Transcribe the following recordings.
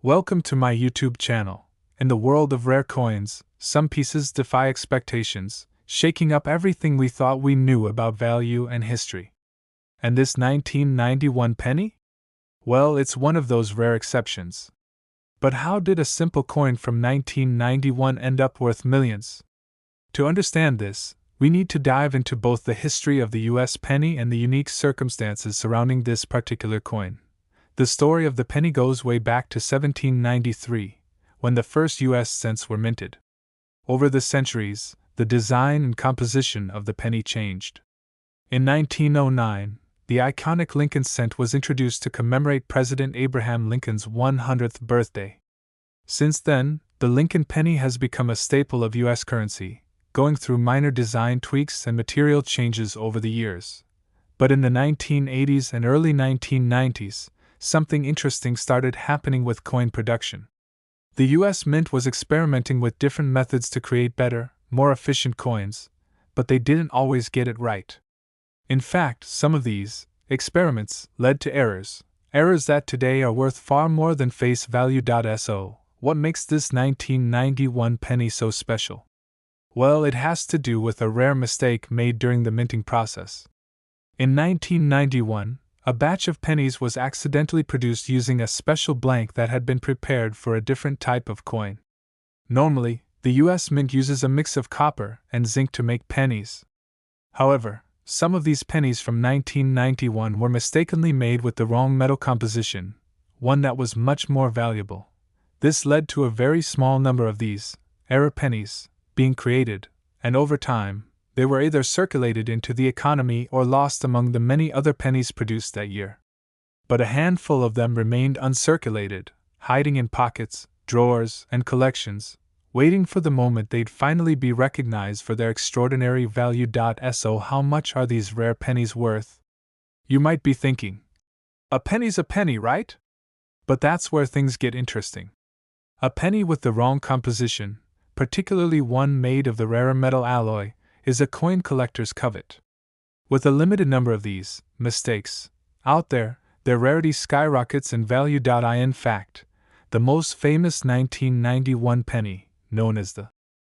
Welcome to my YouTube channel. In the world of rare coins, some pieces defy expectations, shaking up everything we thought we knew about value and history. And this 1991 penny? Well, it's one of those rare exceptions. But how did a simple coin from 1991 end up worth millions? To understand this, we need to dive into both the history of the US penny and the unique circumstances surrounding this particular coin. The story of the penny goes way back to 1793, when the first US cents were minted. Over the centuries, the design and composition of the penny changed. In 1909, the iconic Lincoln cent was introduced to commemorate President Abraham Lincoln's 100th birthday. Since then, the Lincoln penny has become a staple of US currency, going through minor design tweaks and material changes over the years. But in the 1980s and early 1990s, something interesting started happening with coin production. The US Mint was experimenting with different methods to create better, more efficient coins, but they didn't always get it right. In fact, some of these experiments led to errors that today are worth far more than face value. So, what makes this 1991 penny so special? Well, it has to do with a rare mistake made during the minting process. In 1991, a batch of pennies was accidentally produced using a special blank that had been prepared for a different type of coin. Normally, the US Mint uses a mix of copper and zinc to make pennies. However, some of these pennies from 1991 were mistakenly made with the wrong metal composition, one that was much more valuable. This led to a very small number of these error pennies being created, and over time, they were either circulated into the economy or lost among the many other pennies produced that year. But a handful of them remained uncirculated, hiding in pockets, drawers, and collections, waiting for the moment they'd finally be recognized for their extraordinary value. So, how much are these rare pennies worth? You might be thinking, a penny's a penny, right? But that's where things get interesting. A penny with the wrong composition, particularly one made of the rarer metal alloy, is a coin collector's covet. With a limited number of these mistakes out there, their rarity skyrockets in value. In fact, the most famous 1991 penny, known as the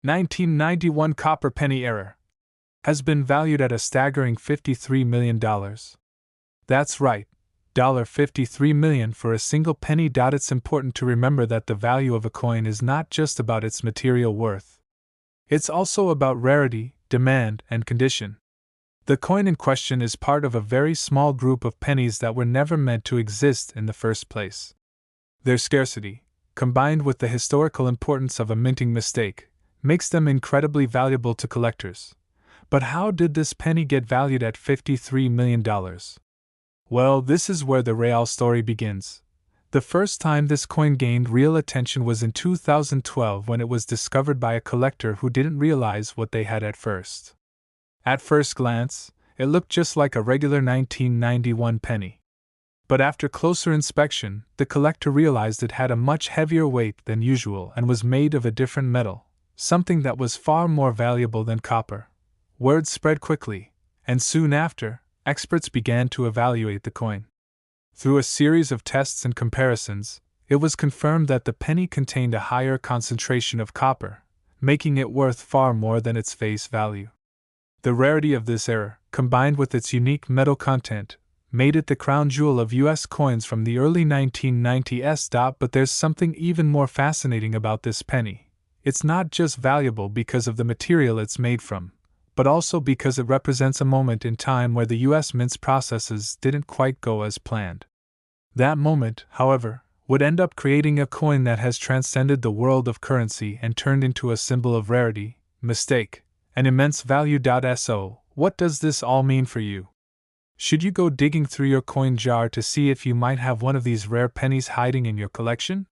1991 copper penny error, has been valued at a staggering $53 million. That's right, $53 million for a single penny. It's important to remember that the value of a coin is not just about its material worth. It's also about rarity, demand, and condition. The coin in question is part of a very small group of pennies that were never meant to exist in the first place. Their scarcity, combined with the historical importance of a minting mistake, makes them incredibly valuable to collectors. But how did this penny get valued at $53 million? Well, this is where the real story begins. The first time this coin gained real attention was in 2012 when it was discovered by a collector who didn't realize what they had at first. At first glance, it looked just like a regular 1991 penny. But after closer inspection, the collector realized it had a much heavier weight than usual and was made of a different metal, something that was far more valuable than copper. Word spread quickly, and soon after, experts began to evaluate the coin. Through a series of tests and comparisons, it was confirmed that the penny contained a higher concentration of copper, making it worth far more than its face value. The rarity of this error, combined with its unique metal content, made it the crown jewel of US coins from the early 1990s. But there's something even more fascinating about this penny. It's not just valuable because of the material it's made from, but also because it represents a moment in time where the US Mint's processes didn't quite go as planned. That moment, however, would end up creating a coin that has transcended the world of currency and turned into a symbol of rarity, mistake, and immense value. So, what does this all mean for you? Should you go digging through your coin jar to see if you might have one of these rare pennies hiding in your collection?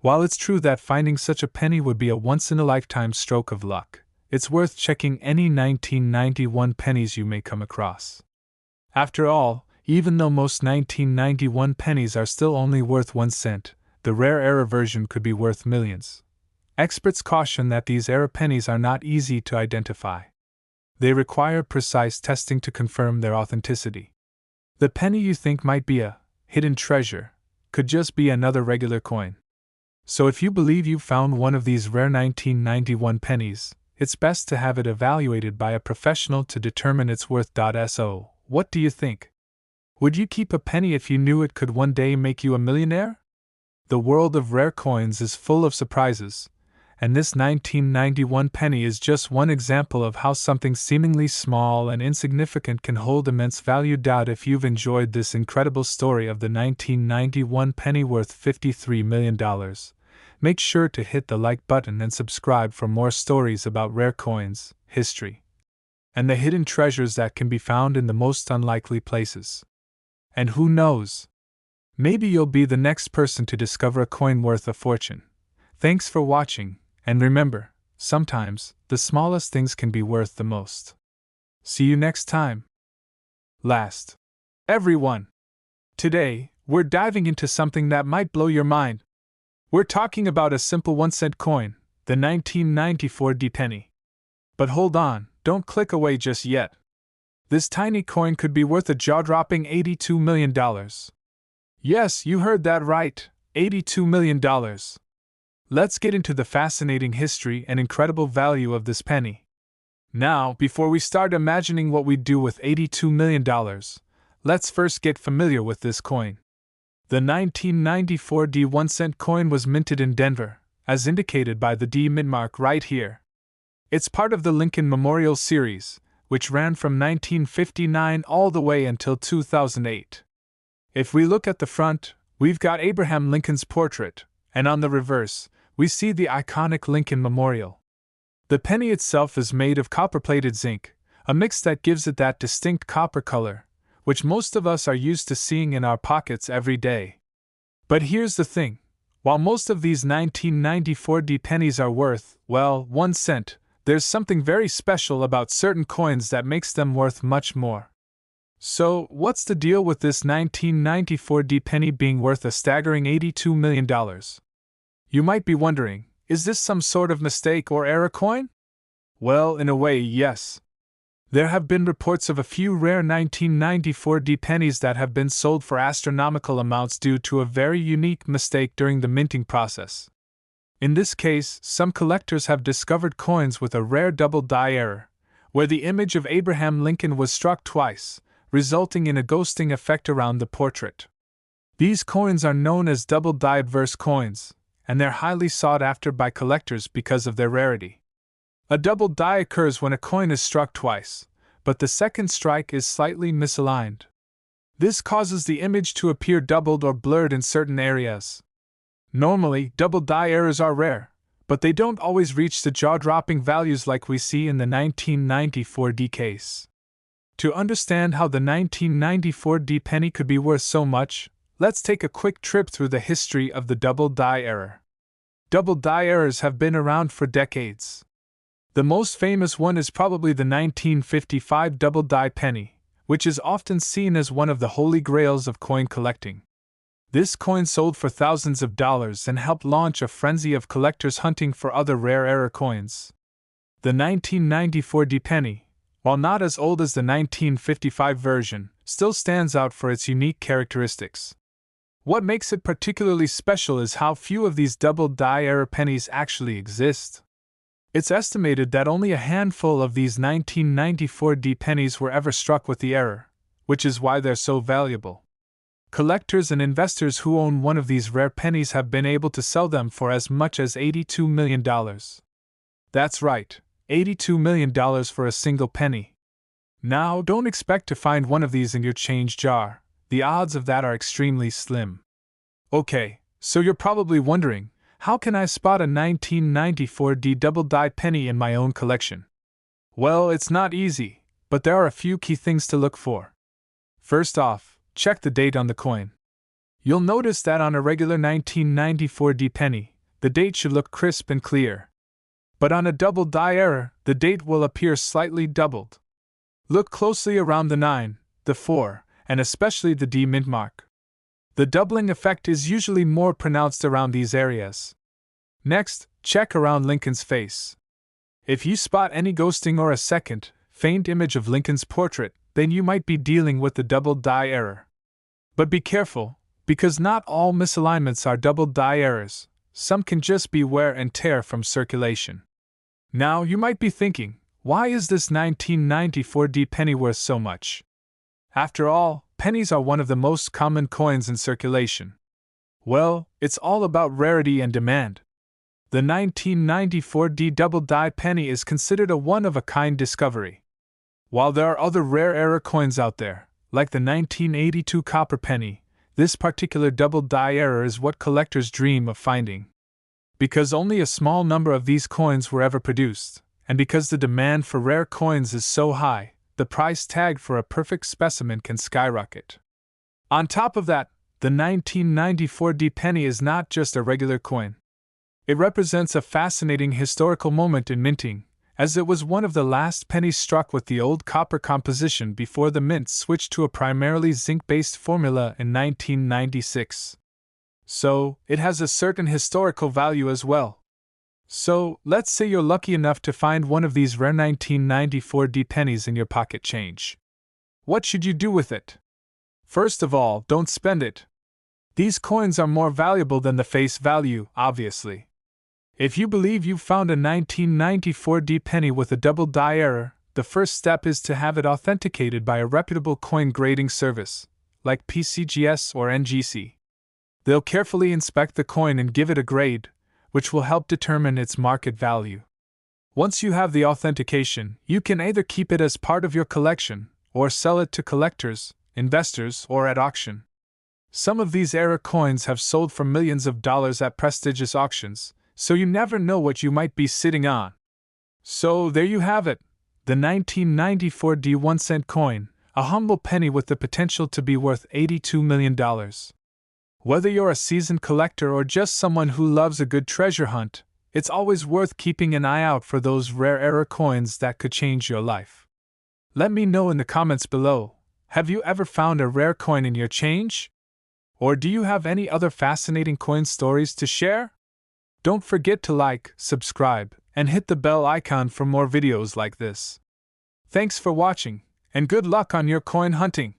While it's true that finding such a penny would be a once-in-a-lifetime stroke of luck, it's worth checking any 1991 pennies you may come across. After all, even though most 1991 pennies are still only worth 1 cent, the rare error version could be worth millions. Experts caution that these error pennies are not easy to identify. They require precise testing to confirm their authenticity. The penny you think might be a hidden treasure could just be another regular coin. So if you believe you found one of these rare 1991 pennies, it's best to have it evaluated by a professional to determine its worth. So, what do you think? Would you keep a penny if you knew it could one day make you a millionaire? The world of rare coins is full of surprises, and this 1991 penny is just one example of how something seemingly small and insignificant can hold immense value. If you've enjoyed this incredible story of the 1991 penny worth $53 million, make sure to hit the like button and subscribe for more stories about rare coins, history, and the hidden treasures that can be found in the most unlikely places. And who knows? Maybe you'll be the next person to discover a coin worth a fortune. Thanks for watching, and remember, sometimes the smallest things can be worth the most. See you next time. Last, everyone! Today, we're diving into something that might blow your mind. We're talking about a simple 1-cent coin, the 1994 D penny. But hold on, don't click away just yet. This tiny coin could be worth a jaw-dropping $82 million. Yes, you heard that right, $82 million. Let's get into the fascinating history and incredible value of this penny. Now, before we start imagining what we'd do with $82 million, let's first get familiar with this coin. The 1994 D 1-cent coin was minted in Denver, as indicated by the D mint mark right here. It's part of the Lincoln Memorial Series, which ran from 1959 all the way until 2008. If we look at the front, we've got Abraham Lincoln's portrait, and on the reverse, we see the iconic Lincoln Memorial. The penny itself is made of copper-plated zinc, a mix that gives it that distinct copper color, which most of us are used to seeing in our pockets every day. But here's the thing. While most of these 1994 D pennies are worth, well, 1 cent, there's something very special about certain coins that makes them worth much more. So, what's the deal with this 1994 D penny being worth a staggering $82 million? You might be wondering, is this some sort of mistake or error coin? Well, in a way, yes. There have been reports of a few rare 1994 D pennies that have been sold for astronomical amounts due to a very unique mistake during the minting process. In this case, some collectors have discovered coins with a rare double die error, where the image of Abraham Lincoln was struck twice, resulting in a ghosting effect around the portrait. These coins are known as double-die adverse coins, and they're highly sought after by collectors because of their rarity. A double die occurs when a coin is struck twice, but the second strike is slightly misaligned. This causes the image to appear doubled or blurred in certain areas. Normally, double die errors are rare, but they don't always reach the jaw-dropping values like we see in the 1994 D case. To understand how the 1994 D penny could be worth so much, let's take a quick trip through the history of the double die error. Double die errors have been around for decades. The most famous one is probably the 1955 double die penny, which is often seen as one of the holy grails of coin collecting. This coin sold for thousands of dollars and helped launch a frenzy of collectors hunting for other rare error coins. The 1994 D penny, while not as old as the 1955 version, still stands out for its unique characteristics. What makes it particularly special is how few of these double die error pennies actually exist. It's estimated that only a handful of these 1994 D pennies were ever struck with the error, which is why they're so valuable. Collectors and investors who own one of these rare pennies have been able to sell them for as much as $82 million. That's right, $82 million for a single penny. Now, don't expect to find one of these in your change jar. The odds of that are extremely slim. Okay, so you're probably wondering, how can I spot a 1994 D double die penny in my own collection? Well, it's not easy, but there are a few key things to look for. First off, check the date on the coin. You'll notice that on a regular 1994 D penny, the date should look crisp and clear. But on a double die error, the date will appear slightly doubled. Look closely around the 9, the 4, and especially the D mint mark. The doubling effect is usually more pronounced around these areas. Next, check around Lincoln's face. If you spot any ghosting or a second, faint image of Lincoln's portrait, then you might be dealing with the double die error. But be careful, because not all misalignments are double die errors. some can just be wear and tear from circulation. Now, you might be thinking, why is this 1994D penny worth so much? After all, pennies are one of the most common coins in circulation. Well, it's all about rarity and demand. The 1994D double-die penny is considered a one-of-a-kind discovery. While there are other rare error coins out there, like the 1982 copper penny, this particular double-die error is what collectors dream of finding. Because only a small number of these coins were ever produced, and because the demand for rare coins is so high, the price tag for a perfect specimen can skyrocket. On top of that, the 1994D penny is not just a regular coin. It represents a fascinating historical moment in minting, as it was one of the last pennies struck with the old copper composition before the mint switched to a primarily zinc-based formula in 1996. So, it has a certain historical value as well. So, let's say you're lucky enough to find one of these rare 1994D pennies in your pocket change. What should you do with it? First of all, don't spend it. These coins are more valuable than the face value, obviously. If you believe you've found a 1994D penny with a double die error, the first step is to have it authenticated by a reputable coin grading service, like PCGS or NGC. They'll carefully inspect the coin and give it a grade, which will help determine its market value. Once you have the authentication, you can either keep it as part of your collection, or sell it to collectors, investors, or at auction. Some of these error coins have sold for millions of dollars at prestigious auctions, so you never know what you might be sitting on. So there you have it, the 1994D 1-cent coin, a humble penny with the potential to be worth $82 million. Whether you're a seasoned collector or just someone who loves a good treasure hunt, it's always worth keeping an eye out for those rare error coins that could change your life. Let me know in the comments below, have you ever found a rare coin in your change? Or do you have any other fascinating coin stories to share? Don't forget to like, subscribe, and hit the bell icon for more videos like this. Thanks for watching, and good luck on your coin hunting!